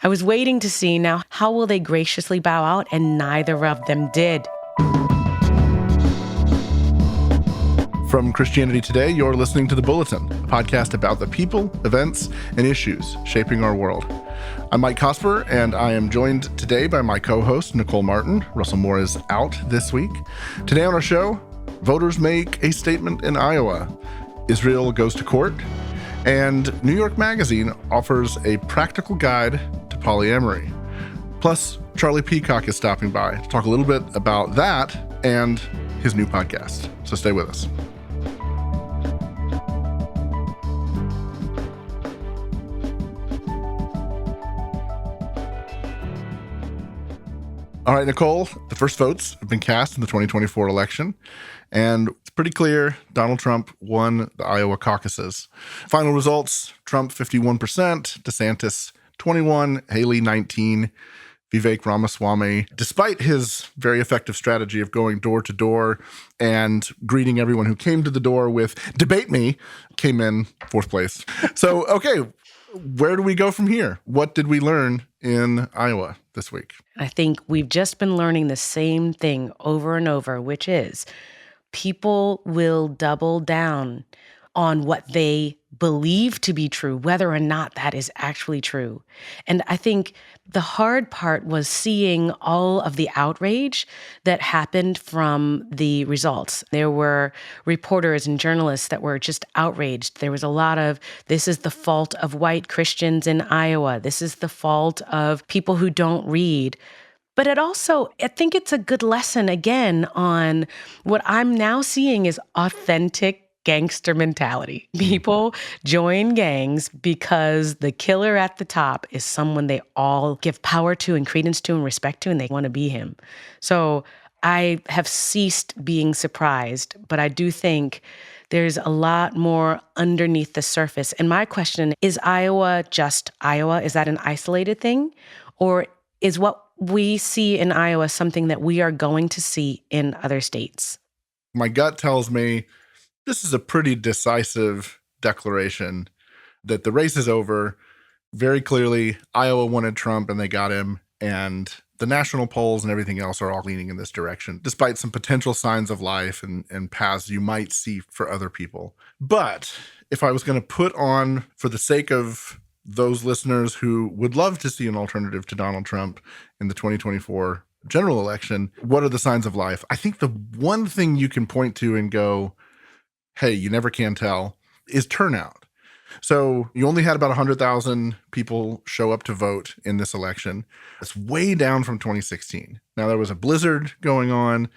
I was waiting to see now how will they graciously bow out, and neither of them did. From Christianity Today, you're listening to The Bulletin, a podcast about the people, events, and issues shaping our world. I'm Mike Cosper, and I am joined today by my co-host, Nicole Martin. Russell Moore is out this week. Today on our show, voters make a statement in Iowa. Israel goes to court. And New York Magazine offers a practical guide to polyamory. Plus, Charlie Peacock is stopping by to talk a little bit about that and his new podcast. So stay with us. All right, Nicole, the first votes have been cast in the 2024 election, and it's pretty clear Donald Trump won the Iowa caucuses. Final results, Trump 51%, DeSantis 21%, Haley 19%, Vivek Ramaswamy, despite his very effective strategy of going door to door and greeting everyone who came to the door with, "Debate me," came in fourth place. So, okay, where do we go from here? What did we learn in Iowa this week? I think we've just been learning the same thing over and over, which is people will double down on what they believe to be true, whether or not that is actually true. And I think the hard part was seeing all of the outrage that happened from the results. There were reporters and journalists that were just outraged. There was a lot of, this is the fault of white Christians in Iowa. This is the fault of people who don't read. But it also, I think it's a good lesson again on what I'm now seeing is authentic gangster mentality. People join gangs because the killer at the top is someone they all give power to and credence to and respect to, and they want to be him. So I have ceased being surprised, but I do think there's a lot more underneath the surface. And my question is Iowa just Iowa? Is that an isolated thing? Or is what we see in Iowa something that we are going to see in other states? My gut tells me this is a pretty decisive declaration that the race is over. Very clearly, Iowa wanted Trump and they got him, and the national polls and everything else are all leaning in this direction, despite some potential signs of life and paths you might see for other people. But if I was going to put on, for the sake of those listeners who would love to see an alternative to Donald Trump in the 2024 general election, what are the signs of life? I think the one thing you can point to and go, hey, you never can tell, is turnout. So you only had about 100,000 people show up to vote in this election. It's way down from 2016. Now, there was a blizzard going on,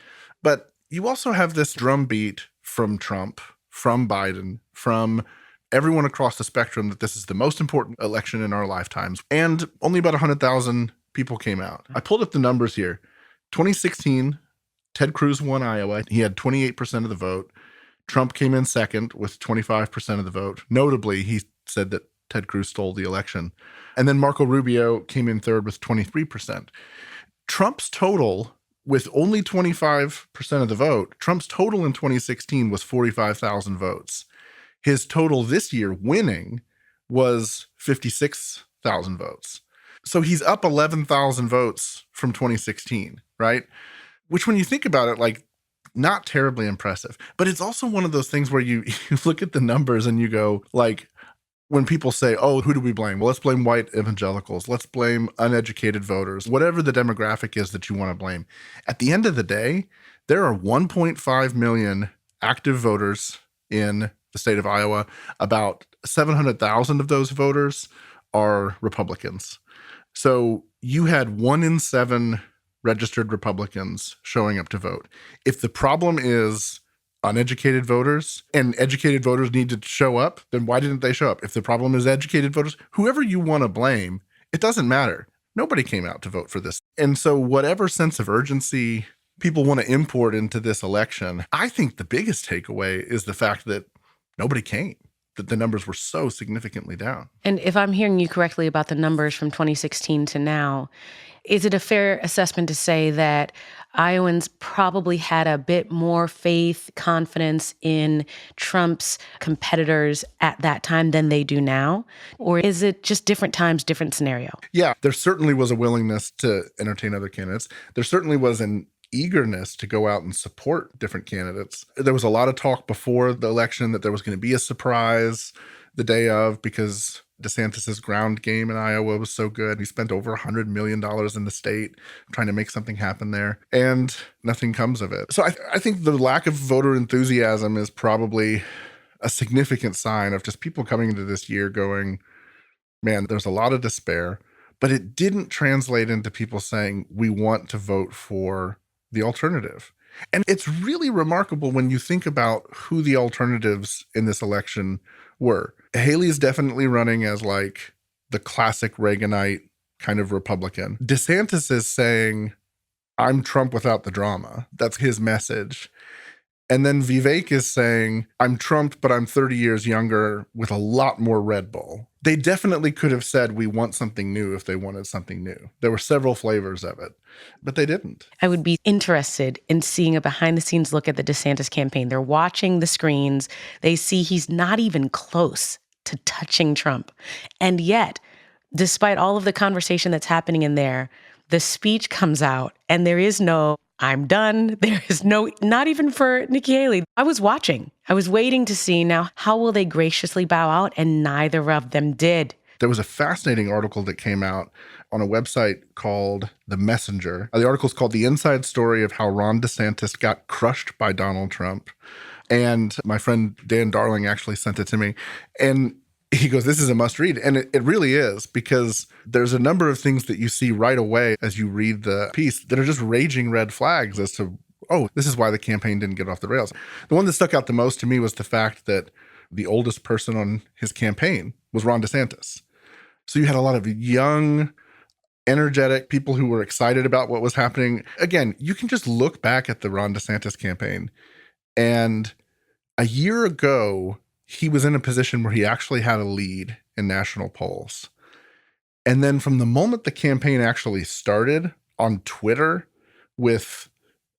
but you also have this drumbeat from Trump, from Biden, from everyone across the spectrum that this is the most important election in our lifetimes. And only about 100,000 people came out. I pulled up the numbers here. 2016, Ted Cruz won Iowa. He had 28% of the vote. Trump came in second with 25% of the vote. Notably, he said that Ted Cruz stole the election. And then Marco Rubio came in third with 23%. Trump's total, with only 25% of the vote, Trump's total in 2016 was 45,000 votes. His total this year winning was 56,000 votes. So he's up 11,000 votes from 2016, right? Which, when you think about it, like, not terribly impressive. But it's also one of those things where you look at the numbers and you go, like, when people say, oh, who do we blame? Well, let's blame white evangelicals. Let's blame uneducated voters. Whatever the demographic is that you want to blame. At the end of the day, there are 1.5 million active voters in the state of Iowa. About 700,000 of those voters are Republicans. So you had 1 in 7 registered Republicans showing up to vote. If the problem is uneducated voters and educated voters need to show up, then why didn't they show up? If the problem is educated voters, whoever you want to blame, it doesn't matter. Nobody came out to vote for this. And so whatever sense of urgency people want to import into this election, I think the biggest takeaway is the fact that nobody came, that the numbers were so significantly down. And if I'm hearing you correctly about the numbers from 2016 to now, is it a fair assessment to say that Iowans probably had a bit more faith, confidence in Trump's competitors at that time than they do now? Or is it just different times, different scenario? Yeah, there certainly was a willingness to entertain other candidates. There certainly was an eagerness to go out and support different candidates. There was a lot of talk before the election that there was going to be a surprise the day of because DeSantis's ground game in Iowa was so good. He spent over $100 million in the state trying to make something happen there, and nothing comes of it. So I think the lack of voter enthusiasm is probably a significant sign of just people coming into this year going, man, there's a lot of despair, but it didn't translate into people saying, we want to vote for the alternative. And it's really remarkable when you think about who the alternatives in this election were. Haley is definitely running as like the classic Reaganite kind of Republican. DeSantis is saying, I'm Trump without the drama. That's his message. And then Vivek is saying, I'm Trump, but I'm 30 years younger with a lot more Red Bull. They definitely could have said, we want something new if they wanted something new. There were several flavors of it, but they didn't. I would be interested in seeing a behind-the-scenes look at the DeSantis campaign. They're watching the screens. They see he's not even close to touching Trump. And yet, despite all of the conversation that's happening in there, the speech comes out and there is no, I'm done. There is no, not even for Nikki Haley. I was watching. I was waiting to see now, how will they graciously bow out? And neither of them did. There was a fascinating article that came out on a website called The Messenger. The article is called The Inside Story of How Ron DeSantis Got Crushed by Donald Trump. And my friend Dan Darling actually sent it to me. And he goes, this is a must read. And it really is, because there's a number of things that you see right away as you read the piece that are just raging red flags as to, oh, this is why the campaign didn't get off the rails. The one that stuck out the most to me was the fact that the oldest person on his campaign was Ron DeSantis. So you had a lot of young, energetic people who were excited about what was happening. Again, you can just look back at the Ron DeSantis campaign, and a year ago, he was in a position where he actually had a lead in national polls. And then from the moment the campaign actually started on Twitter with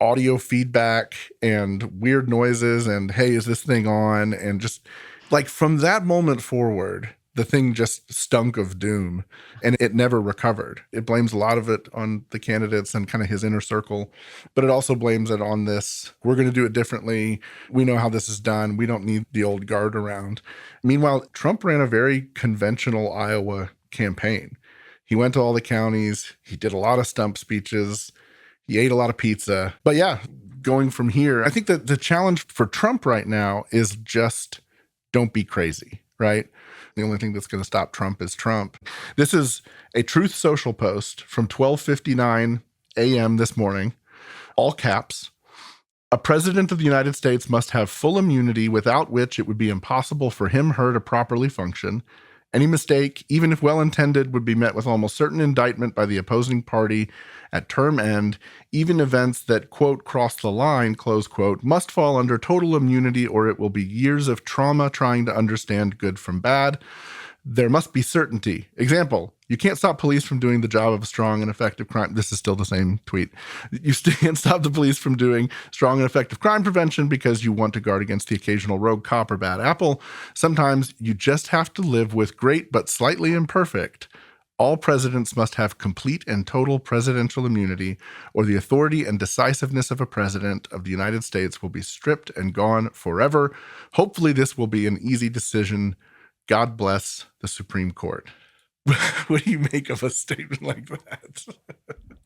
audio feedback and weird noises and, hey, is this thing on? And just like from that moment forward, the thing just stunk of doom and it never recovered. It blames a lot of it on the candidates and kind of his inner circle, but it also blames it on this, we're going to do it differently. We know how this is done. We don't need the old guard around. Meanwhile, Trump ran a very conventional Iowa campaign. He went to all the counties. He did a lot of stump speeches. He ate a lot of pizza. But yeah, going from here, I think that the challenge for Trump right now is just don't be crazy, right? The only thing that's going to stop Trump is Trump. This is a Truth Social post from 12:59 a.m. this morning, all caps. A president of the United States must have full immunity, without which it would be impossible for him, her to properly function. Any mistake, even if well-intended, would be met with almost certain indictment by the opposing party at term end. Even events that, quote, cross the line, close quote, must fall under total immunity, or it will be years of trauma trying to understand good from bad. There must be certainty. Example, you can't stop police from doing the job of a strong and effective crime. This is still the same tweet. You can't stop the police from doing strong and effective crime prevention because you want to guard against the occasional rogue cop or bad apple. Sometimes you just have to live with great but slightly imperfect. All presidents must have complete and total presidential immunity, or the authority and decisiveness of a president of the United States will be stripped and gone forever. Hopefully this will be an easy decision. God bless the Supreme Court. What do you make of a statement like that?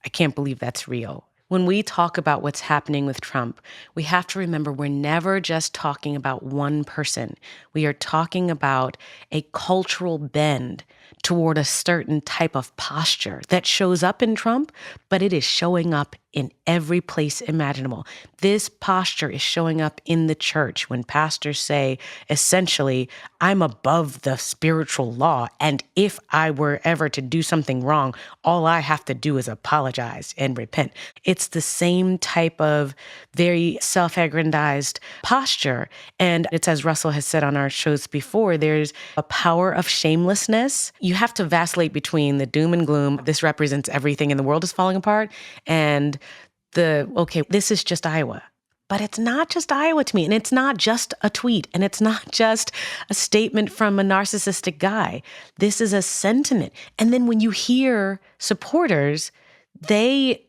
I can't believe that's real. When we talk about what's happening with Trump, we have to remember we're never just talking about one person. We are talking about a cultural bend toward a certain type of posture that shows up in Trump, but it is showing up in every place imaginable. This posture is showing up in the church when pastors say, essentially, I'm above the spiritual law, and if I were ever to do something wrong, all I have to do is apologize and repent. It's the same type of very self-aggrandized posture. And it's, as Russell has said on our shows before, there's a power of shamelessness. You have to vacillate between the doom and gloom, this represents everything and the world is falling apart, and okay, this is just Iowa. But it's not just Iowa to me. And it's not just a tweet. And it's not just a statement from a narcissistic guy. This is a sentiment. And then when you hear supporters, they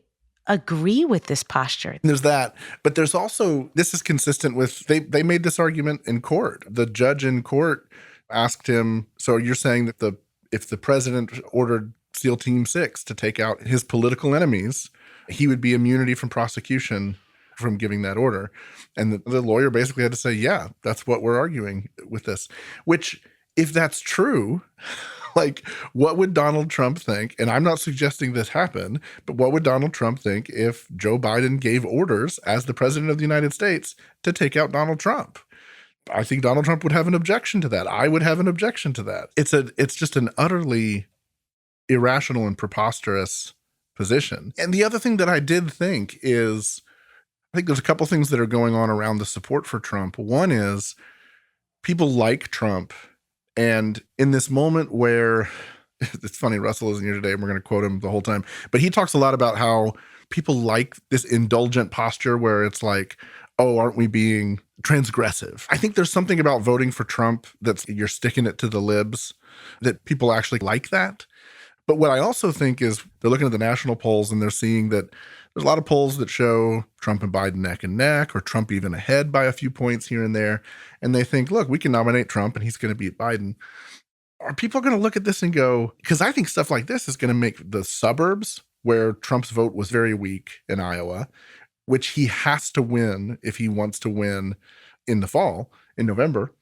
agree with this posture. There's that. But there's also, this is consistent with, they made this argument in court. The judge in court asked him, so you're saying that if the president ordered SEAL Team 6 to take out his political enemies, he would be immunity from prosecution from giving that order. And the lawyer basically had to say, yeah, that's what we're arguing with this. Which, if that's true, like, what would Donald Trump think? And I'm not suggesting this happened, but what would Donald Trump think if Joe Biden gave orders as the president of the United States to take out Donald Trump? I think Donald Trump would have an objection to that. I would have an objection to that. It's just an utterly irrational and preposterous position. And the other thing that I did think is, I think there's a couple things that are going on around the support for Trump. One is people like Trump. And in this moment where, it's funny, Russell isn't here today and we're going to quote him the whole time, but he talks a lot about how people like this indulgent posture where it's like, oh, aren't we being transgressive? I think there's something about voting for Trump that's, you're sticking it to the libs, that people actually like that. But what I also think is they're looking at the national polls and they're seeing that there's a lot of polls that show Trump and Biden neck and neck, or Trump even ahead by a few points here and there. And they think, look, we can nominate Trump and he's going to beat Biden. Are people going to look at this and go, because I think stuff like this is going to make the suburbs, where Trump's vote was very weak in Iowa, which he has to win if he wants to win in the fall, in November.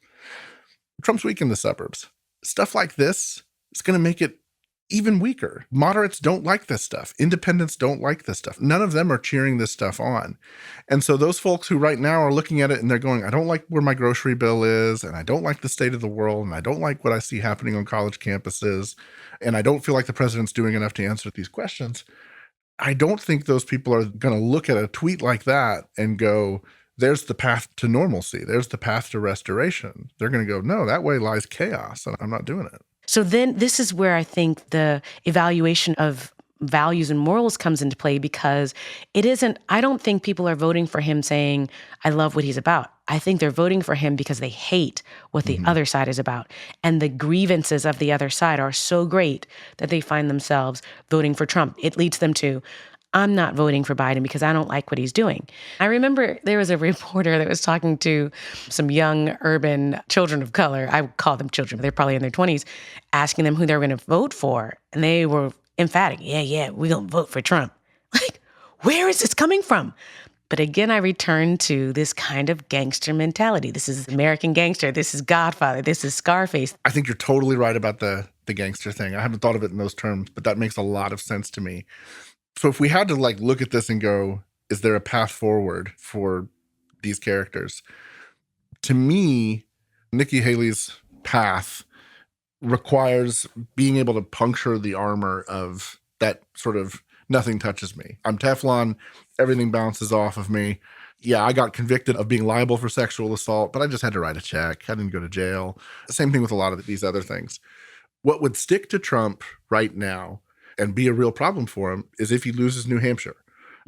Trump's weak in the suburbs. Stuff like this is going to make it even weaker. Moderates don't like this stuff. Independents don't like this stuff. None of them are cheering this stuff on. And so those folks who right now are looking at it and they're going, I don't like where my grocery bill is, and I don't like the state of the world, and I don't like what I see happening on college campuses, and I don't feel like the president's doing enough to answer these questions. I don't think those people are going to look at a tweet like that and go, there's the path to normalcy. There's the path to restoration. They're going to go, no, that way lies chaos, and I'm not doing it. So then this is where I think the evaluation of values and morals comes into play, because I don't think people are voting for him saying, I love what he's about. I think they're voting for him because they hate what the other side is about. And the grievances of the other side are so great that they find themselves voting for Trump. It leads them to, I'm not voting for Biden because I don't like what he's doing. I remember there was a reporter that was talking to some young urban children of color. I would call them children, but they're probably in their 20s, asking them who they were going to vote for. And they were emphatic. Yeah, we're going to vote for Trump. Like, where is this coming from? But again, I return to this kind of gangster mentality. This is American Gangster. This is Godfather. This is Scarface. I think you're totally right about the gangster thing. I haven't thought of it in those terms, but that makes a lot of sense to me. So if we had to look at this and go, is there a path forward for these characters? To me, Nikki Haley's path requires being able to puncture the armor of that sort of nothing touches me. I'm Teflon, everything bounces off of me. Yeah, I got convicted of being liable for sexual assault, but I just had to write a check. I didn't go to jail. Same thing with a lot of these other things. What would stick to Trump right now and be a real problem for him is if he loses New Hampshire.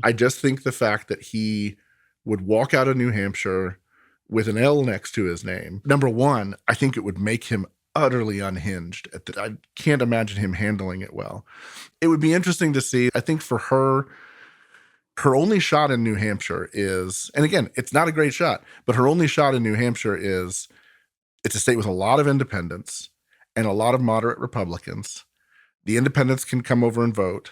I just think the fact that he would walk out of New Hampshire with an L next to his name, number one, I think it would make him utterly unhinged. I can't imagine him handling it well. It would be interesting to see. I think for her only shot in New Hampshire is, and again, it's not a great shot, but her only shot in New Hampshire is, it's a state with a lot of independents and a lot of moderate Republicans. The independents can come over and vote.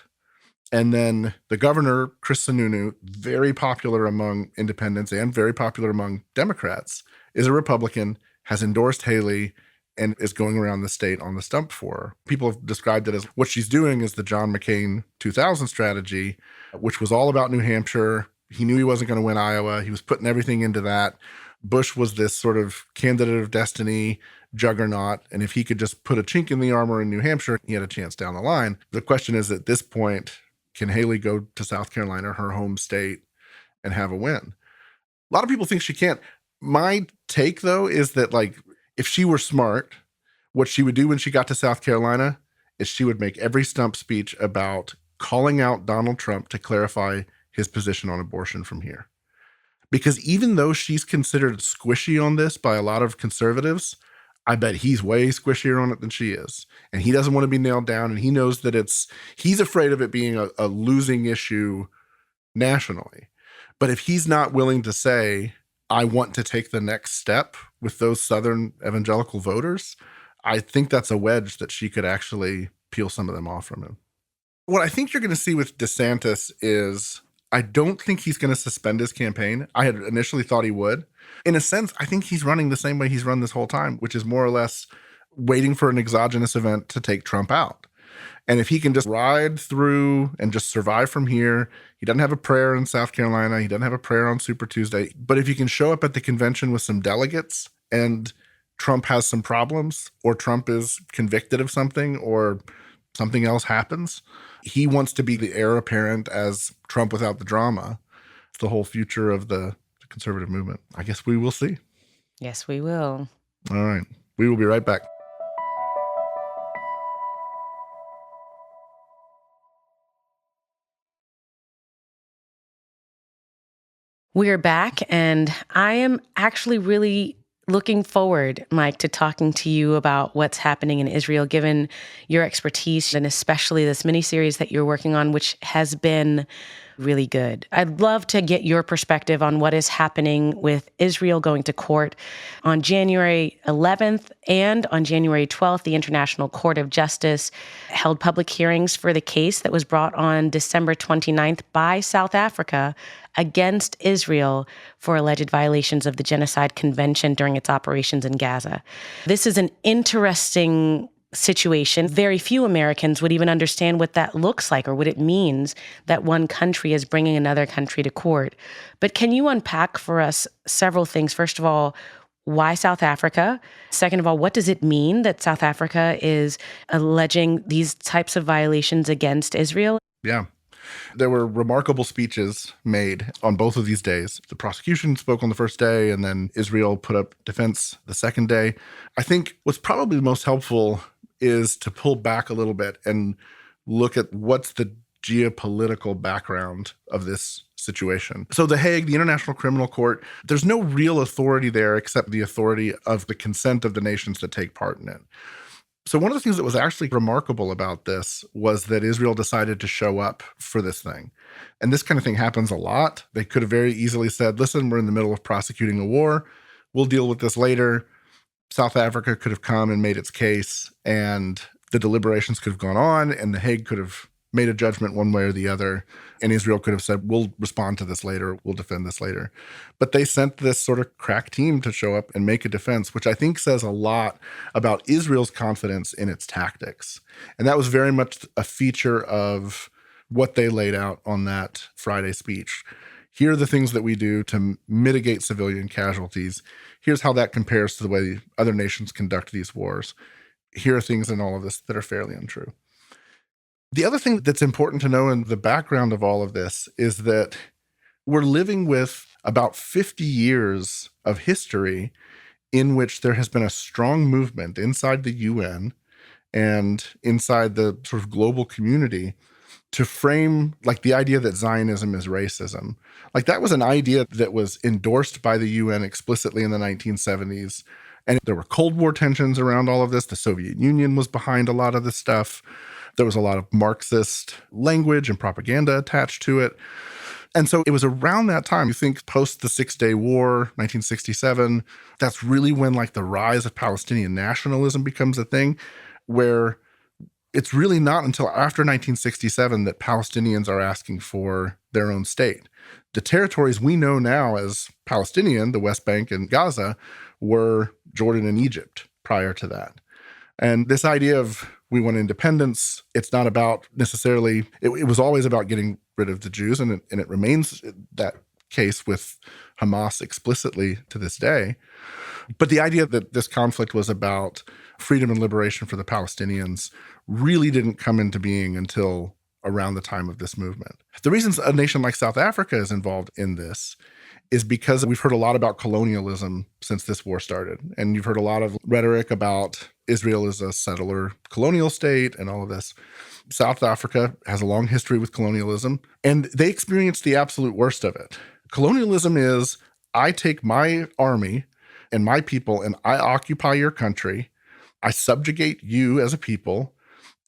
And then the governor, Chris Sununu, very popular among independents and very popular among Democrats, is a Republican, has endorsed Haley, and is going around the state on the stump for her. People have described it as what she's doing is the John McCain 2000 strategy, which was all about New Hampshire. He knew he wasn't going to win Iowa. He was putting everything into that. Bush was this sort of candidate of destiny, juggernaut, and if he could just put a chink in the armor in New Hampshire, he had a chance down the line. The question is, at this point, can Haley go to South Carolina, her home state, and have a win? A lot of people think she can't. My take, though, is that if she were smart, what she would do when she got to South Carolina is she would make every stump speech about calling out Donald Trump to clarify his position on abortion from here. Because even though she's considered squishy on this by a lot of conservatives, I bet he's way squishier on it than she is. And he doesn't want to be nailed down. And he knows that he's afraid of it being a losing issue nationally. But if he's not willing to say, I want to take the next step with those Southern evangelical voters, I think that's a wedge that she could actually peel some of them off from him. What I think you're going to see with DeSantis is I don't think he's going to suspend his campaign. I had initially thought he would. In a sense, I think he's running the same way he's run this whole time, which is more or less waiting for an exogenous event to take Trump out. And if he can just ride through and just survive from here, he doesn't have a prayer in South Carolina. He doesn't have a prayer on Super Tuesday. But if he can show up at the convention with some delegates and Trump has some problems, or Trump is convicted of something, or something else happens, he wants to be the heir apparent as Trump without the drama. It's the whole future of the conservative movement. I guess we will see. Yes, we will. All right. We will be right back. We're back, and I am actually really looking forward, Mike, to talking to you about what's happening in Israel, given your expertise, and especially this miniseries that you're working on, which has been really good. I'd love to get your perspective on what is happening with Israel going to court. On January 11th and on January 12th, the International Court of Justice held public hearings for the case that was brought on December 29th by South Africa against Israel for alleged violations of the Genocide Convention during its operations in Gaza. This is an interesting situation. Very few Americans would even understand what that looks like or what it means that one country is bringing another country to court. But can you unpack for us several things? First of all, why South Africa? Second of all, what does it mean that South Africa is alleging these types of violations against Israel? Yeah. There were remarkable speeches made on both of these days. The prosecution spoke on the first day, and then Israel put up defense the second day. I think what's probably the most helpful is to pull back a little bit and look at what's the geopolitical background of this situation. So The Hague, the International Criminal Court, there's no real authority there except the authority of the consent of the nations that take part in it. So one of the things that was actually remarkable about this was that Israel decided to show up for this thing. And this kind of thing happens a lot. They could have very easily said, listen, we're in the middle of prosecuting a war. We'll deal with this later. South Africa could have come and made its case, and the deliberations could have gone on, and The Hague could have made a judgment one way or the other, and Israel could have said, we'll respond to this later, we'll defend this later. But they sent this sort of crack team to show up and make a defense, which I think says a lot about Israel's confidence in its tactics. And that was very much a feature of what they laid out on that Friday speech. Here are the things that we do to mitigate civilian casualties. Here's how that compares to the way other nations conduct these wars. Here are things in all of this that are fairly untrue. The other thing that's important to know in the background of all of this is that we're living with about 50 years of history in which there has been a strong movement inside the UN and inside the sort of global community to frame like the idea that Zionism is racism. Like that was an idea that was endorsed by the UN explicitly in the 1970s. And there were Cold War tensions around all of this. The Soviet Union was behind a lot of this stuff. There was a lot of Marxist language and propaganda attached to it. And so it was around that time, you think post the Six-Day War, 1967, that's really when like the rise of Palestinian nationalism becomes a thing, where it's really not until after 1967 that Palestinians are asking for their own state. The territories we know now as Palestinian, the West Bank and Gaza, were Jordan and Egypt prior to that. And this idea of we want independence, it's not about necessarily, it was always about getting rid of the Jews, and it remains that case with Hamas explicitly to this day. But the idea that this conflict was about freedom and liberation for the Palestinians really didn't come into being until around the time of this movement. The reasons a nation like South Africa is involved in this is because we've heard a lot about colonialism since this war started. And you've heard a lot of rhetoric about Israel as a settler colonial state and all of this. South Africa has a long history with colonialism, and they experienced the absolute worst of it. Colonialism is, I take my army and my people and I occupy your country. I subjugate you as a people,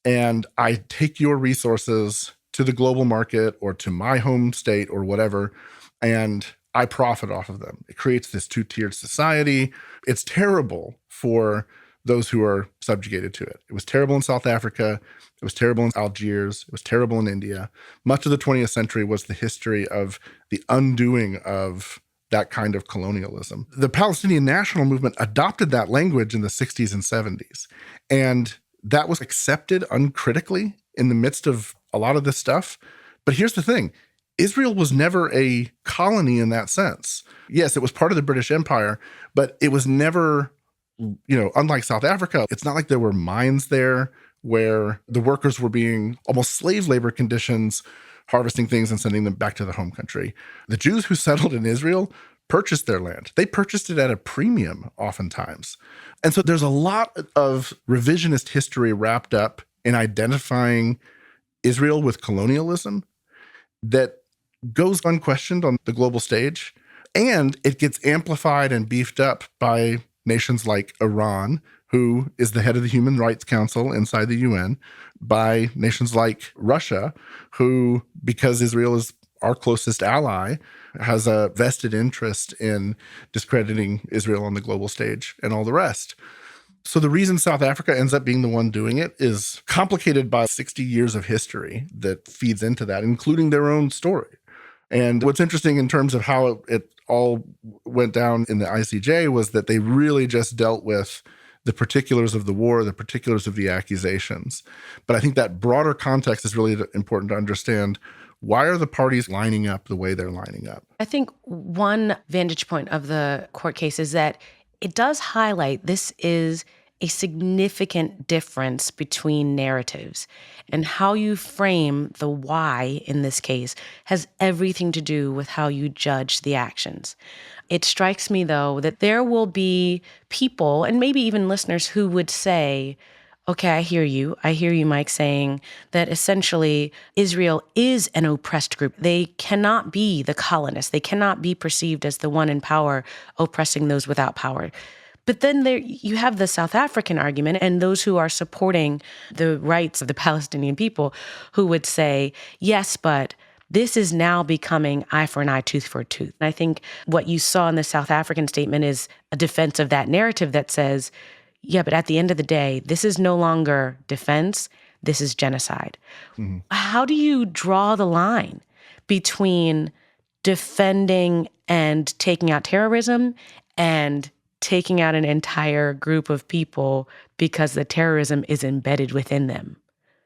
and I take your resources to the global market or to my home state or whatever, and I profit off of them. It creates this two-tiered society. It's terrible for those who are subjugated to it. It was terrible in South Africa. It was terrible in Algiers. It was terrible in India. Much of the 20th century was the history of the undoing of that kind of colonialism. The Palestinian national movement adopted that language in the 60s and 70s. And that was accepted uncritically in the midst of a lot of this stuff. But here's the thing. Israel was never a colony in that sense. Yes, it was part of the British Empire, but it was never, unlike South Africa, it's not like there were mines there where the workers were being almost slave labor conditions, harvesting things and sending them back to the home country. The Jews who settled in Israel purchased their land. They purchased it at a premium oftentimes. And so there's a lot of revisionist history wrapped up in identifying Israel with colonialism that goes unquestioned on the global stage. And it gets amplified and beefed up by nations like Iran, who is the head of the Human Rights Council inside the UN, by nations like Russia, who, because Israel is our closest ally, has a vested interest in discrediting Israel on the global stage and all the rest. So the reason South Africa ends up being the one doing it is complicated by 60 years of history that feeds into that, including their own story. And what's interesting in terms of how it all went down in the ICJ was that they really just dealt with the particulars of the war, the particulars of the accusations. But I think that broader context is really important to understand. Why are the parties lining up the way they're lining up? I think one vantage point of the court case is that it does highlight this is a significant difference between narratives, and how you frame the why in this case has everything to do with how you judge the actions. It strikes me, though, that there will be people, and maybe even listeners, who would say, okay, I hear you. I hear you, Mike, saying that essentially Israel is an oppressed group. They cannot be the colonists. They cannot be perceived as the one in power oppressing those without power. But then there you have the South African argument and those who are supporting the rights of the Palestinian people who would say, yes, but this is now becoming eye for an eye, tooth for a tooth. And I think what you saw in the South African statement is a defense of that narrative that says, yeah, but at the end of the day, this is no longer defense, this is genocide. Mm-hmm. How do you draw the line between defending and taking out terrorism and taking out an entire group of people because the terrorism is embedded within them?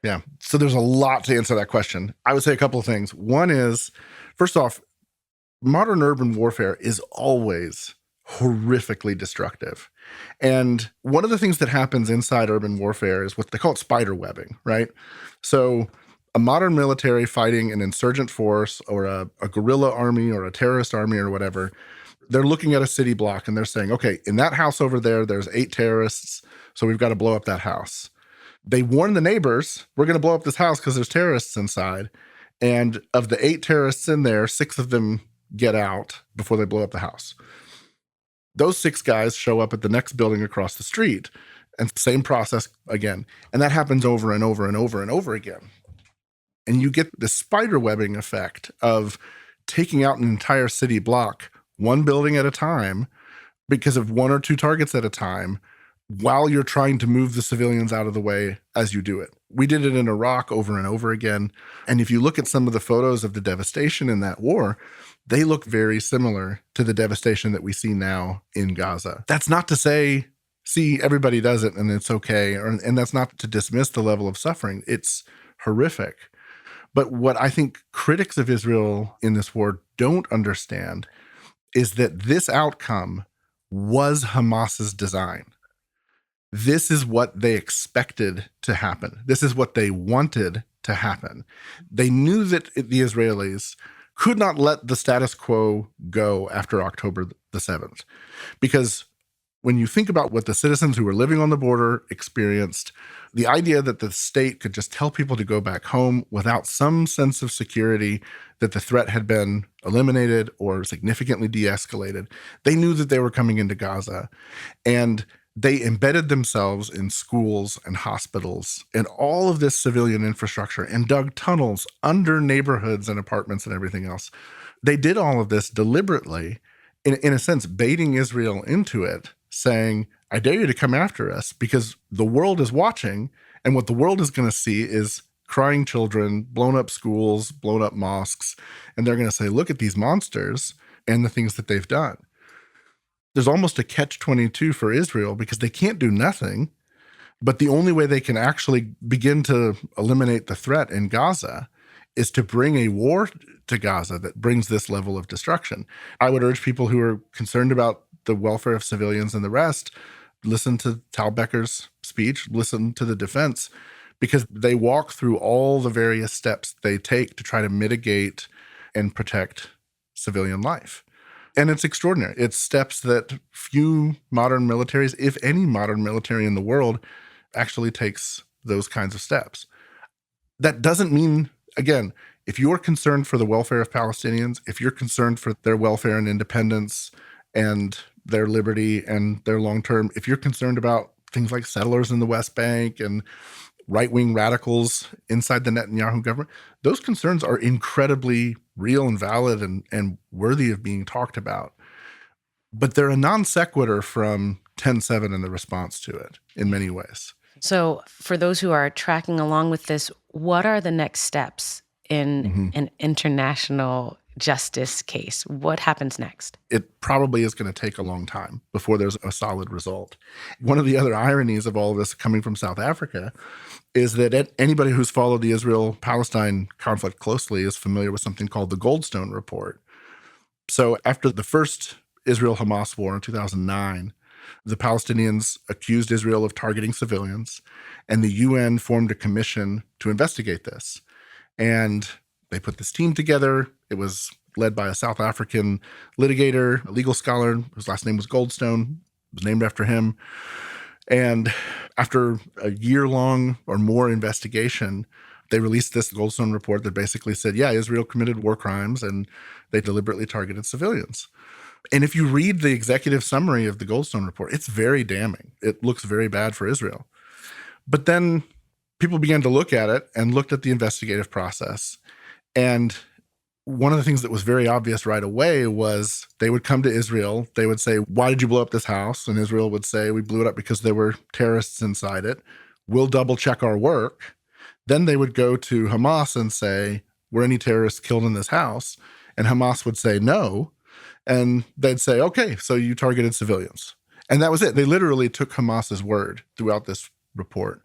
Yeah. So there's a lot to answer that question. I would say a couple of things. One is, first off, modern urban warfare is always horrifically destructive. And one of the things that happens inside urban warfare is what they call it spider webbing, right? So a modern military fighting an insurgent force or a guerrilla army or a terrorist army or whatever, they're looking at a city block and they're saying, okay, in that house over there, there's 8 terrorists, so we've got to blow up that house. They warn the neighbors, we're going to blow up this house because there's terrorists inside. And of the 8 terrorists in there, 6 of them get out before they blow up the house. Those 6 guys show up at the next building across the street, and same process again. And that happens over and over and over and over again. And you get the spider webbing effect of taking out an entire city block, one building at a time, because of 1 or 2 targets at a time, while you're trying to move the civilians out of the way as you do it. We did it in Iraq over and over again. And if you look at some of the photos of the devastation in that war, they look very similar to the devastation that we see now in Gaza. That's not to say, see, everybody does it and it's okay. And that's not to dismiss the level of suffering. It's horrific. But what I think critics of Israel in this war don't understand is that this outcome was Hamas's design. This is what they expected to happen. This is what they wanted to happen. They knew that the Israelis could not let the status quo go after October the 7th, because When you think about what the citizens who were living on the border experienced, the idea that the state could just tell people to go back home without some sense of security that the threat had been eliminated or significantly de-escalated, they knew that they were coming into Gaza. And they embedded themselves in schools and hospitals and all of this civilian infrastructure and dug tunnels under neighborhoods and apartments and everything else. They did all of this deliberately, in a sense, baiting Israel into it, saying, I dare you to come after us because the world is watching. And what the world is going to see is crying children, blown up schools, blown up mosques. And they're going to say, look at these monsters and the things that they've done. There's almost a catch-22 for Israel because they can't do nothing. But the only way they can actually begin to eliminate the threat in Gaza is to bring a war to Gaza that brings this level of destruction. I would urge people who are concerned about the welfare of civilians and the rest, listen to Tal Becker's speech, listen to the defense, because they walk through all the various steps they take to try to mitigate and protect civilian life. And it's extraordinary. It's steps that few modern militaries, if any modern military in the world, actually takes those kinds of steps. That doesn't mean, again, if you're concerned for the welfare of Palestinians, if you're concerned for their welfare and independence and their liberty and their long-term, if you're concerned about things like settlers in the West Bank and right-wing radicals inside the Netanyahu government, those concerns are incredibly real and valid and worthy of being talked about. But they're a non sequitur from 10-7 and the response to it in many ways. So for those who are tracking along with this, what are the next steps in an international justice case? What happens next? It probably is going to take a long time before there's a solid result. One of the other ironies of all of this coming from South Africa is that anybody who's followed the Israel-Palestine conflict closely is familiar with something called the Goldstone Report. So after the first Israel-Hamas war in 2009, the Palestinians accused Israel of targeting civilians, and the UN formed a commission to investigate this. And they put this team together. It was led by a South African litigator, a legal scholar, whose last name was Goldstone. It was named after him. And after a year-long or more investigation, they released this Goldstone report that basically said, yeah, Israel committed war crimes and they deliberately targeted civilians. And if you read the executive summary of the Goldstone report, it's very damning. It looks very bad for Israel. But then people began to look at it and looked at the investigative process. And one of the things that was very obvious right away was they would come to Israel. They would say, why did you blow up this house? And Israel would say, we blew it up because there were terrorists inside it. We'll double check our work. Then they would go to Hamas and say, were any terrorists killed in this house? And Hamas would say no. And they'd say, okay, so you targeted civilians. And that was it. They literally took Hamas's word throughout this report.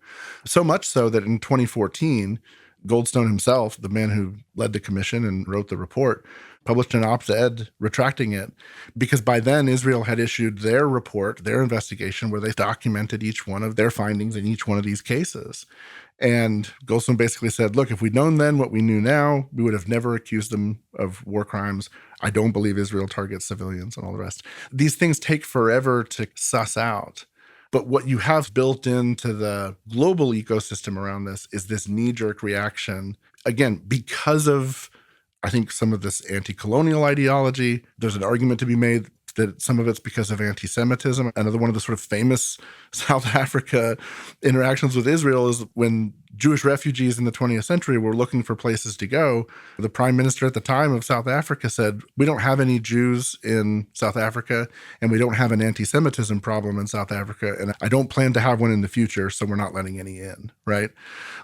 So much so that in 2014, Goldstone himself, the man who led the commission and wrote the report, published an op-ed retracting it because by then Israel had issued their report, their investigation, where they documented each one of their findings in each one of these cases. And Goldstone basically said, look, if we'd known then what we knew now, we would have never accused them of war crimes. I don't believe Israel targets civilians and all the rest. These things take forever to suss out. But what you have built into the global ecosystem around this is this knee-jerk reaction, again, because of, I think, some of this anti-colonial ideology. There's an argument to be made that some of it's because of anti-Semitism. Another one of the sort of famous South Africa interactions with Israel is when Jewish refugees in the 20th century were looking for places to go. The prime minister at the time of South Africa said, we don't have any Jews in South Africa, and we don't have an anti-Semitism problem in South Africa, and I don't plan to have one in the future, so we're not letting any in, right?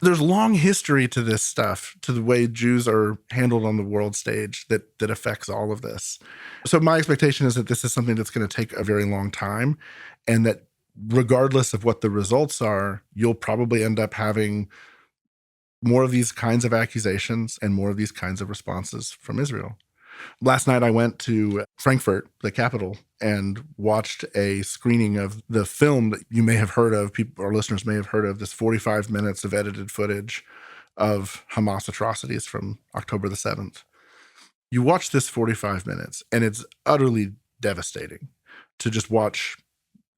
There's long history to this stuff, to the way Jews are handled on the world stage that affects all of this. So my expectation is that this is something that's going to take a very long time, and that regardless of what the results are, you'll probably end up having more of these kinds of accusations and more of these kinds of responses from Israel. Last night, I went to Frankfurt, the capital, and watched a screening of the film that you may have heard of, people, our listeners may have heard of, this 45 minutes of edited footage of Hamas atrocities from October the 7th. You watch this 45 minutes, and it's utterly devastating to just watch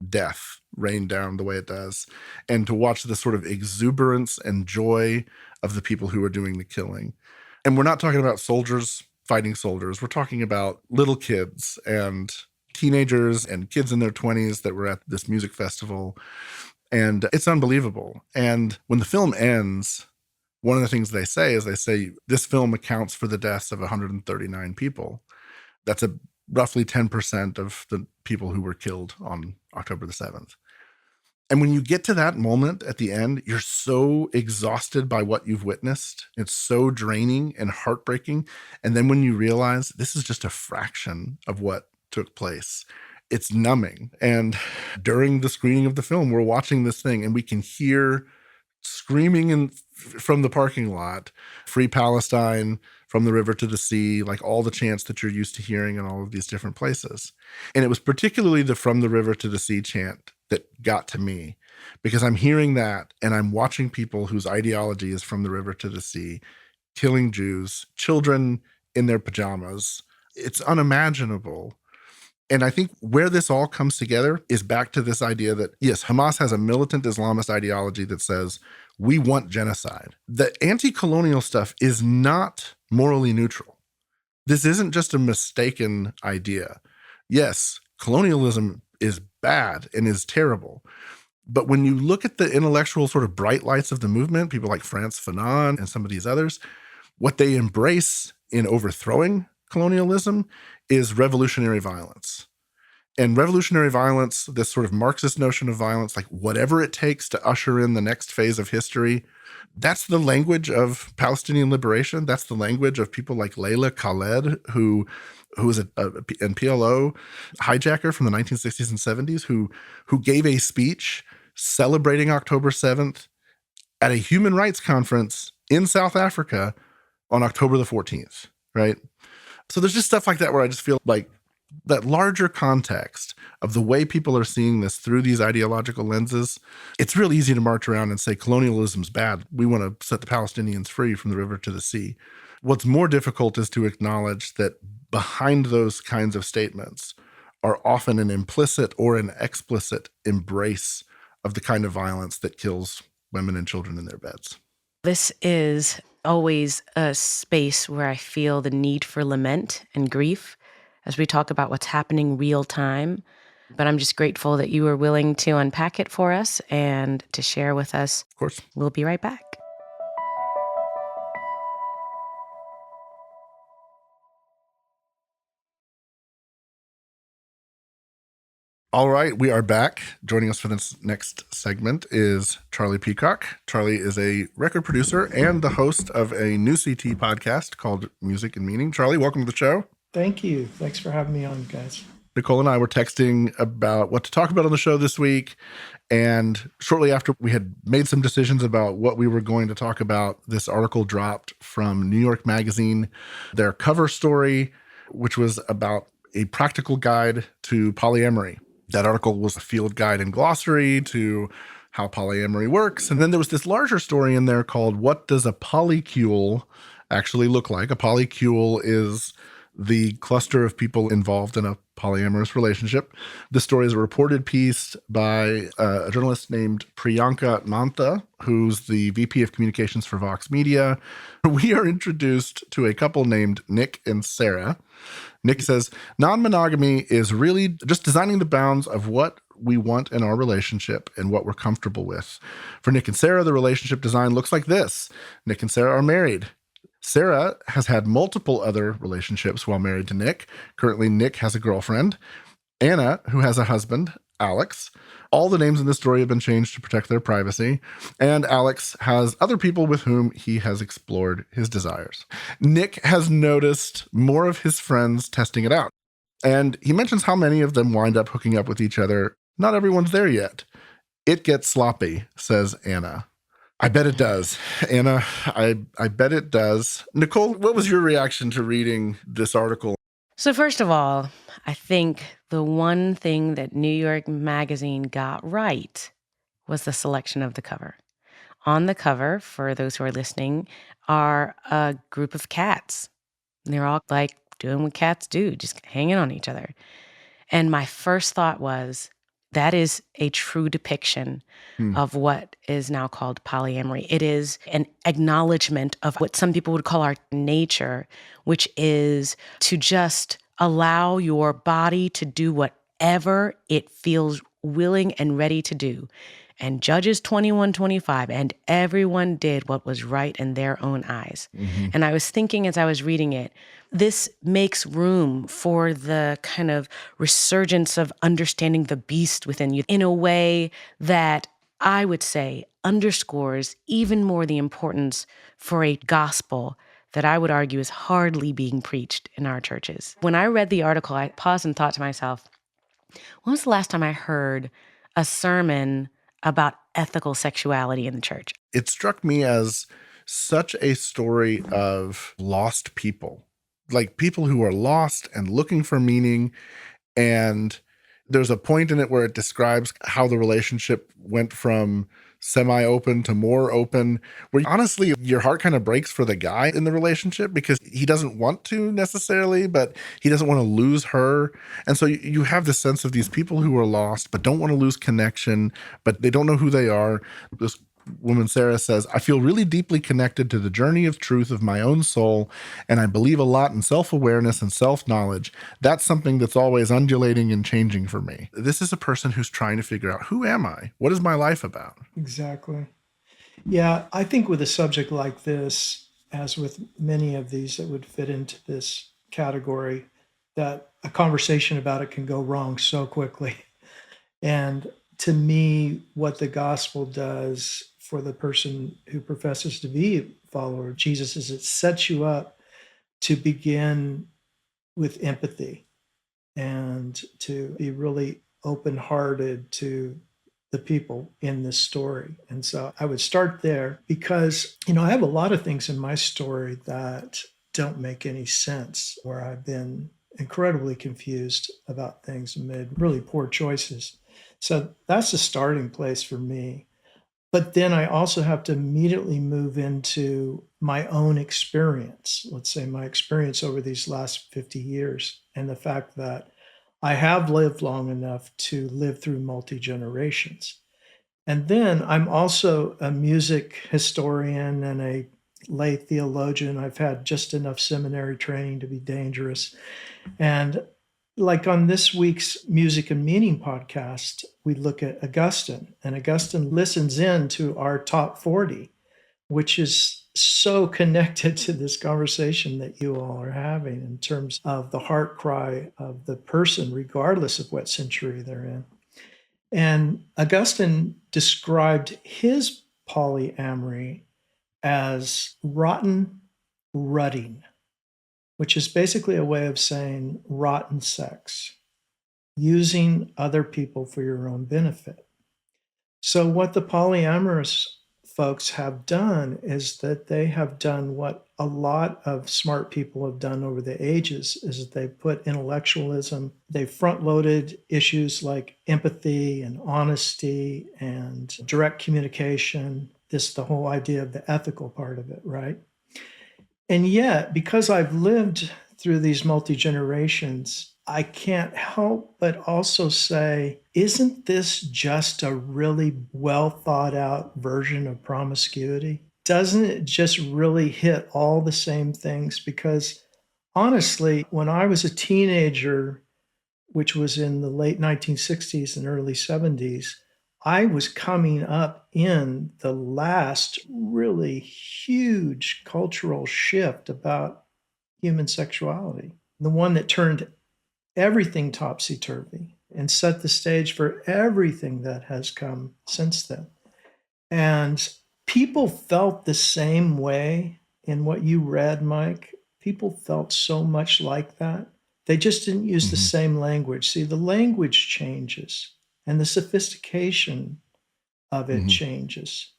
death rain down the way it does, and to watch the sort of exuberance and joy of the people who are doing the killing. And we're not talking about soldiers fighting soldiers. We're talking about little kids and teenagers and kids in their 20s that were at this music festival. And it's unbelievable. And when the film ends, one of the things they say is this film accounts for the deaths of 139 people. That's roughly 10% of the people who were killed on October the 7th. And when you get to that moment at the end, you're so exhausted by what you've witnessed. It's so draining and heartbreaking. And then when you realize this is just a fraction of what took place, it's numbing. And during the screening of the film, we're watching this thing and we can hear screaming from the parking lot, "Free Palestine," "From the river to the sea," like all the chants that you're used to hearing in all of these different places. And it was particularly the "From the river to the sea" chant that got to me, because I'm hearing that and I'm watching people whose ideology is from the river to the sea, killing Jews, children in their pajamas. It's unimaginable. And I think where this all comes together is back to this idea that, yes, Hamas has a militant Islamist ideology that says, we want genocide. The anti-colonial stuff is not morally neutral. This isn't just a mistaken idea. Yes, colonialism is bad and is terrible. But when you look at the intellectual sort of bright lights of the movement, people like Frantz Fanon and some of these others, what they embrace in overthrowing colonialism is revolutionary violence. And revolutionary violence, this sort of Marxist notion of violence, like whatever it takes to usher in the next phase of history, that's the language of Palestinian liberation. That's the language of people like Layla Khaled, who was a PLO hijacker from the 1960s and 70s, who gave a speech celebrating October 7th at a human rights conference in South Africa on October the 14th, right? So there's just stuff like that where I just feel like that larger context of the way people are seeing this through these ideological lenses, it's real easy to march around and say colonialism's bad. We want to set the Palestinians free from the river to the sea. What's more difficult is to acknowledge that behind those kinds of statements are often an implicit or an explicit embrace of the kind of violence that kills women and children in their beds. This is always a space where I feel the need for lament and grief as we talk about what's happening real time. But I'm just grateful that you were willing to unpack it for us and to share with us. Of course. We'll be right back. All right, we are back. Joining us for this next segment is Charlie Peacock. Charlie is a record producer and the host of a new CT podcast called Music and Meaning. Charlie, welcome to the show. Thank you. Thanks for having me on, guys. Nicole and I were texting about what to talk about on the show this week. And shortly after we had made some decisions about what we were going to talk about, this article dropped from New York Magazine, their cover story, which was about a practical guide to polyamory. That article was a field guide and glossary to how polyamory works. And then there was this larger story in there called What Does a Polycule Actually Look Like? A polycule is the cluster of people involved in a polyamorous relationship. This story is a reported piece by a journalist named Priyanka Mantha, who's the VP of Communications for Vox Media. We are introduced to a couple named Nick and Sarah. Nick says, non-monogamy is really just designing the bounds of what we want in our relationship and what we're comfortable with. For Nick and Sarah, the relationship design looks like this. Nick and Sarah are married. Sarah has had multiple other relationships while married to Nick. Currently, Nick has a girlfriend, Anna, who has a husband, Alex. All the names in this story have been changed to protect their privacy. And Alex has other people with whom he has explored his desires. Nick has noticed more of his friends testing it out. And he mentions how many of them wind up hooking up with each other. Not everyone's there yet. It gets sloppy, says Anna. I bet it does. Anna, I bet it does. Nicole, what was your reaction to reading this article? So first of all, I think the one thing that New York Magazine got right was the selection of the cover. On the cover, for those who are listening, are a group of cats. And they're all like doing what cats do, just hanging on each other. And my first thought was, That is a true depiction Hmm. of what is now called polyamory. It is an acknowledgement of what some people would call our nature, which is to just allow your body to do whatever it feels willing and ready to do. And Judges 21:25, and everyone did what was right in their own eyes. Mm-hmm. And I was thinking as I was reading it, this makes room for the kind of resurgence of understanding the beast within you in a way that I would say underscores even more the importance for a gospel that I would argue is hardly being preached in our churches. When I read the article, I paused and thought to myself, when was the last time I heard a sermon about ethical sexuality in the church? It struck me as such a story of lost people, like people who are lost and looking for meaning. And there's a point in it where it describes how the relationship went from semi-open to more open, where honestly, your heart kind of breaks for the guy in the relationship because he doesn't want to necessarily, but he doesn't want to lose her. And so you have this sense of these people who are lost, but don't want to lose connection, but they don't know who they are. This woman, Sarah, says, I feel really deeply connected to the journey of truth of my own soul, and I believe a lot in self-awareness and self-knowledge. That's something that's always undulating and changing for me. This is a person who's trying to figure out, who am I? What is my life about? Exactly. Yeah, I think with a subject like this, as with many of these that would fit into this category, that a conversation about it can go wrong so quickly. And to me, what the gospel does for the person who professes to be a follower of Jesus is it sets you up to begin with empathy and to be really open-hearted to the people in this story. And so I would start there because, I have a lot of things in my story that don't make any sense, where I've been incredibly confused about things and made really poor choices. So that's the starting place for me. But then I also have to immediately move into my own experience, let's say my experience over these last 50 years, and the fact that I have lived long enough to live through multi generations. And then I'm also a music historian and a lay theologian. I've had just enough seminary training to be dangerous. And like on this week's Music and Meaning podcast, we look at Augustine, and Augustine listens in to our top 40, which is so connected to this conversation that you all are having in terms of the heart cry of the person, regardless of what century they're in. And Augustine described his polyamory as rotten rutting, which is basically a way of saying rotten sex, using other people for your own benefit. So, what the polyamorous folks have done is that they have done what a lot of smart people have done over the ages is that they put intellectualism, they front loaded issues like empathy and honesty and direct communication, this the whole idea of the ethical part of it, right? And yet, because I've lived through these multi generations, I can't help but also say, isn't this just a really well thought out version of promiscuity? Doesn't it just really hit all the same things? Because honestly, when I was a teenager, which was in the late 1960s and early 70s, I was coming up in the last really huge cultural shift about human sexuality, the one that turned everything topsy turvy and set the stage for everything that has come since then. And people felt the same way in what you read, Mike. People felt so much like that. They just didn't use the Mm-hmm. same language. See, the language changes and the sophistication of it Mm-hmm. changes.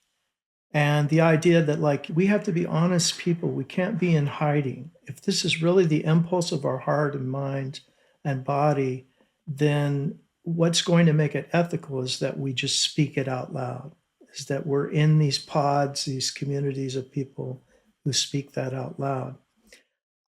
And the idea that, like, we have to be honest people, we can't be in hiding. If this is really the impulse of our heart and mind and body, then what's going to make it ethical is that we just speak it out loud, is that we're in these pods, these communities of people who speak that out loud.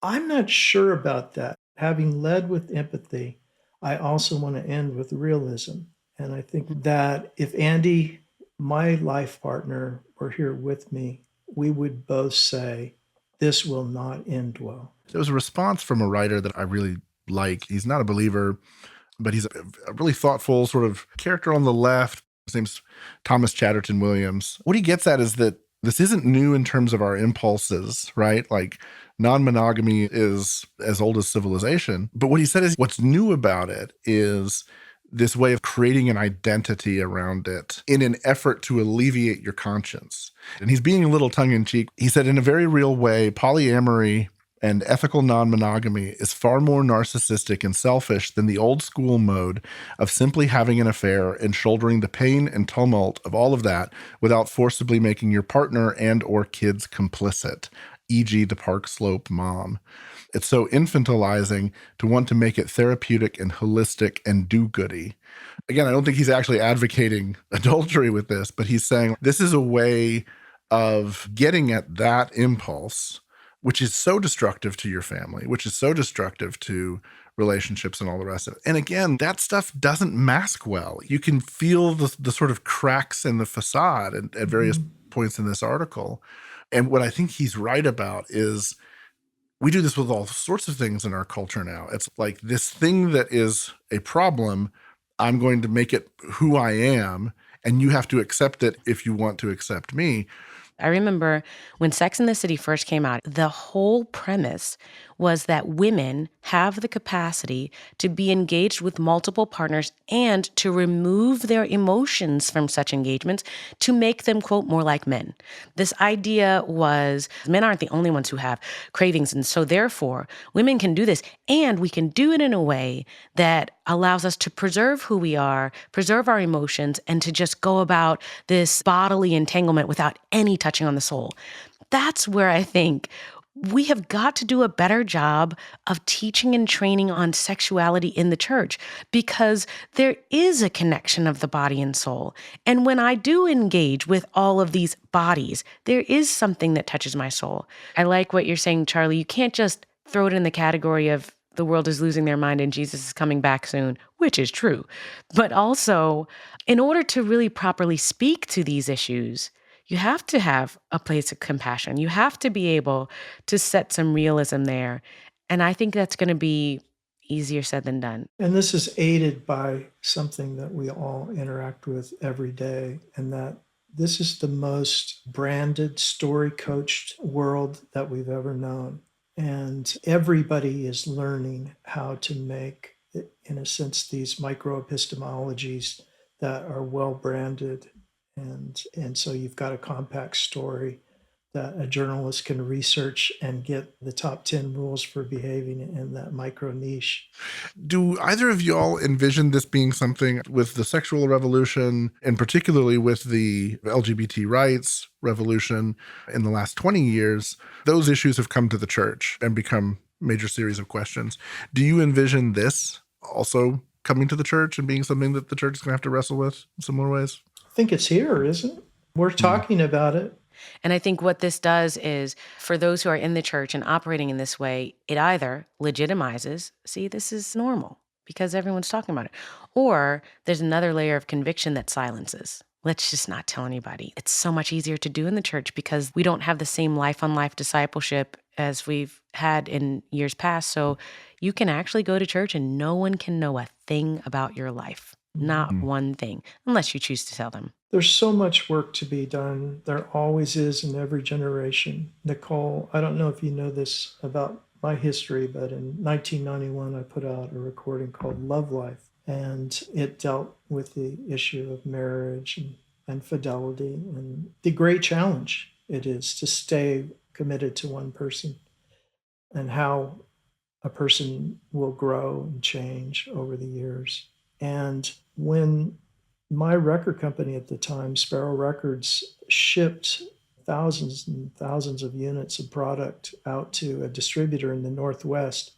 I'm not sure about that. Having led with empathy, I also want to end with realism. And I think that if Andy, my life partner, were here with me, we would both say, this will not end well. There was a response from a writer that I really like. He's not a believer, but he's a really thoughtful sort of character on the left. His name's Thomas Chatterton Williams. What he gets at is that this isn't new in terms of our impulses, right? Like non-monogamy is as old as civilization. But what he said is what's new about it is this way of creating an identity around it in an effort to alleviate your conscience. And he's being a little tongue-in-cheek. He said, in a very real way, polyamory and ethical non-monogamy is far more narcissistic and selfish than the old school mode of simply having an affair and shouldering the pain and tumult of all of that without forcibly making your partner and or kids complicit, e.g. the Park Slope mom. It's so infantilizing to want to make it therapeutic and holistic and do-goody. Again, I don't think he's actually advocating adultery with this, but he's saying this is a way of getting at that impulse, which is so destructive to your family, which is so destructive to relationships and all the rest of it. And again, that stuff doesn't mask well. You can feel the sort of cracks in the facade at various points in this article. And what I think he's right about is we do this with all sorts of things in our culture now. It's like this thing that is a problem, I'm going to make it who I am, and you have to accept it if you want to accept me. I remember when Sex and the City first came out, the whole premise was that women have the capacity to be engaged with multiple partners and to remove their emotions from such engagements to make them, quote, more like men. This idea was men aren't the only ones who have cravings. And so therefore, women can do this, and we can do it in a way that allows us to preserve who we are, preserve our emotions, and to just go about this bodily entanglement without any touching on the soul. That's where I think we have got to do a better job of teaching and training on sexuality in the church, because there is a connection of the body and soul. And when I do engage with all of these bodies, there is something that touches my soul. I like what you're saying, Charlie. You can't just throw it in the category of the world is losing their mind and Jesus is coming back soon, which is true. But also, in order to really properly speak to these issues, you have to have a place of compassion. You have to be able to set some realism there. And I think that's going to be easier said than done. And this is aided by something that we all interact with every day, and that this is the most branded, story coached world that we've ever known. And everybody is learning how to make, in a sense, these micro epistemologies that are well branded. And so you've got a compact story that a journalist can research and get the top 10 rules for behaving in that micro niche. Do either of y'all envision this being something with the sexual revolution, and particularly with the LGBT rights revolution in the last 20 years? Those issues have come to the church and become major series of questions. Do you envision this also coming to the church and being something that the church is going to have to wrestle with in similar ways? I think it's here, isn't it? We're talking about it. And I think what this does is, for those who are in the church and operating in this way, it either legitimizes, see, this is normal because everyone's talking about it, or there's another layer of conviction that silences. Let's just not tell anybody. It's so much easier to do in the church because we don't have the same life-on-life discipleship as we've had in years past. So you can actually go to church and no one can know a thing about your life. Not one thing, unless you choose to tell them. There's so much work to be done. There always is in every generation. Nicole, I don't know if you know this about my history, but in 1991, I put out a recording called Love Life, and it dealt with the issue of marriage and fidelity and the great challenge it is to stay committed to one person and how a person will grow and change over the years. And when my record company at the time, Sparrow Records, shipped thousands and thousands of units of product out to a distributor in the Northwest,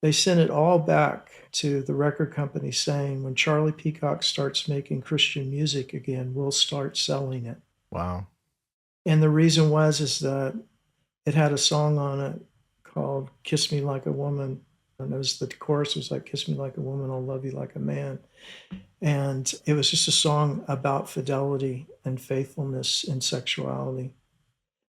they sent it all back to the record company saying, when Charlie Peacock starts making Christian music again, we'll start selling it. Wow. And the reason is that it had a song on it called Kiss Me Like a Woman, And it was the chorus was like, kiss me like a woman, I'll love you like a man. And it was just a song about fidelity and faithfulness in sexuality.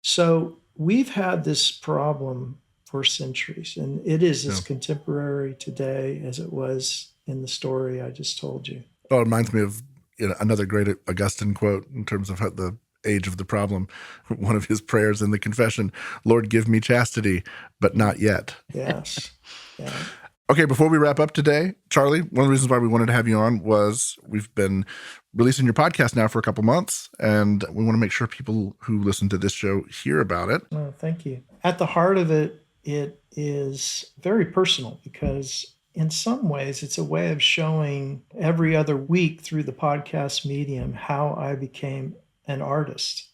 So we've had this problem for centuries, and it is as Yeah. contemporary today as it was in the story I just told you. Oh, it reminds me of another great Augustine quote in terms of how the age of the problem. One of his prayers in the confession, Lord, give me chastity, but not yet. Yes. Yeah. Okay, before we wrap up today, Charlie, one of the reasons why we wanted to have you on was we've been releasing your podcast now for a couple months, and we want to make sure people who listen to this show hear about it. Oh, thank you. At the heart of it, it is very personal because in some ways it's a way of showing every other week through the podcast medium how I became an artist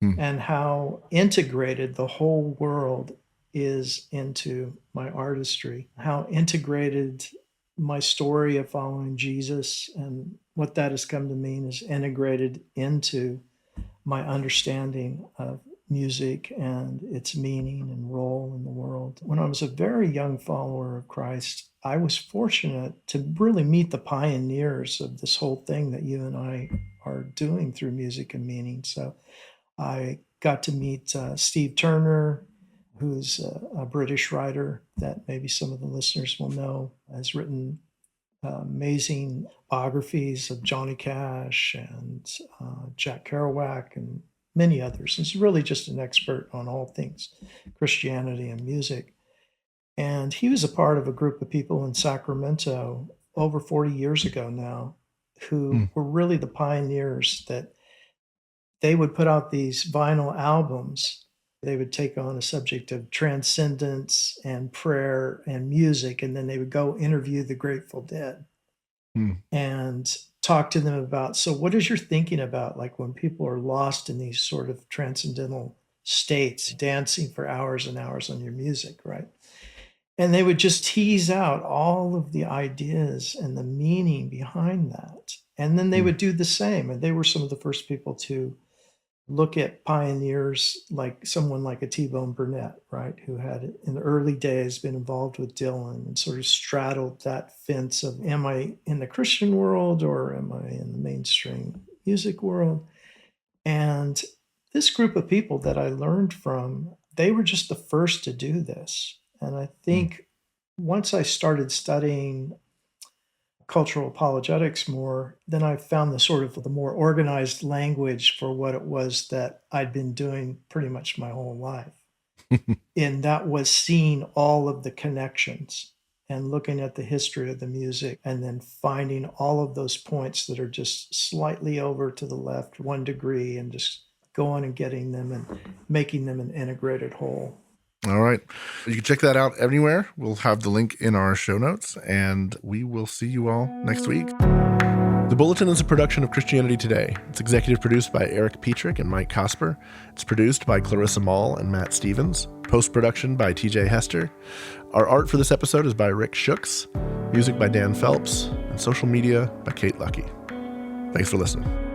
and how integrated the whole world is into my artistry, how integrated my story of following Jesus and what that has come to mean is integrated into my understanding of music and its meaning and role in the world. When I was a very young follower of Christ, I was fortunate to really meet the pioneers of this whole thing that you and I are doing through music and meaning. So I got to meet Steve Turner, who's a British writer that maybe some of the listeners will know, has written amazing biographies of Johnny Cash and Jack Kerouac and many others. He's really just an expert on all things Christianity and music. And he was a part of a group of people in Sacramento over 40 years ago now who were really the pioneers that they would put out these vinyl albums. They would take on a subject of transcendence and prayer and music, and then they would go interview the Grateful Dead and talk to them about, so what is your thinking about, like when people are lost in these sort of transcendental states, dancing for hours and hours on your music, right? And they would just tease out all of the ideas and the meaning behind that. And then they would do the same. And they were some of the first people to look at pioneers like someone like a T-Bone Burnett, right, who had in the early days been involved with Dylan and sort of straddled that fence of, am I in the Christian world or am I in the mainstream music world? And this group of people that I learned from, they were just the first to do this. And I think once I started studying cultural apologetics more, then I found the sort of the more organized language for what it was that I'd been doing pretty much my whole life. And that was seeing all of the connections and looking at the history of the music and then finding all of those points that are just slightly over to the left, 1 degree, and just going and getting them and making them an integrated whole. All right. You can check that out anywhere. We'll have the link in our show notes, and we will see you all next week. The Bulletin is a production of Christianity Today. It's executive produced by Eric Petrick and Mike Cosper. It's produced by Clarissa Mall and Matt Stevens. Post-production by TJ Hester. Our art for this episode is by Rick Shooks. Music by Dan Phelps. And social media by Kate Lucky. Thanks for listening.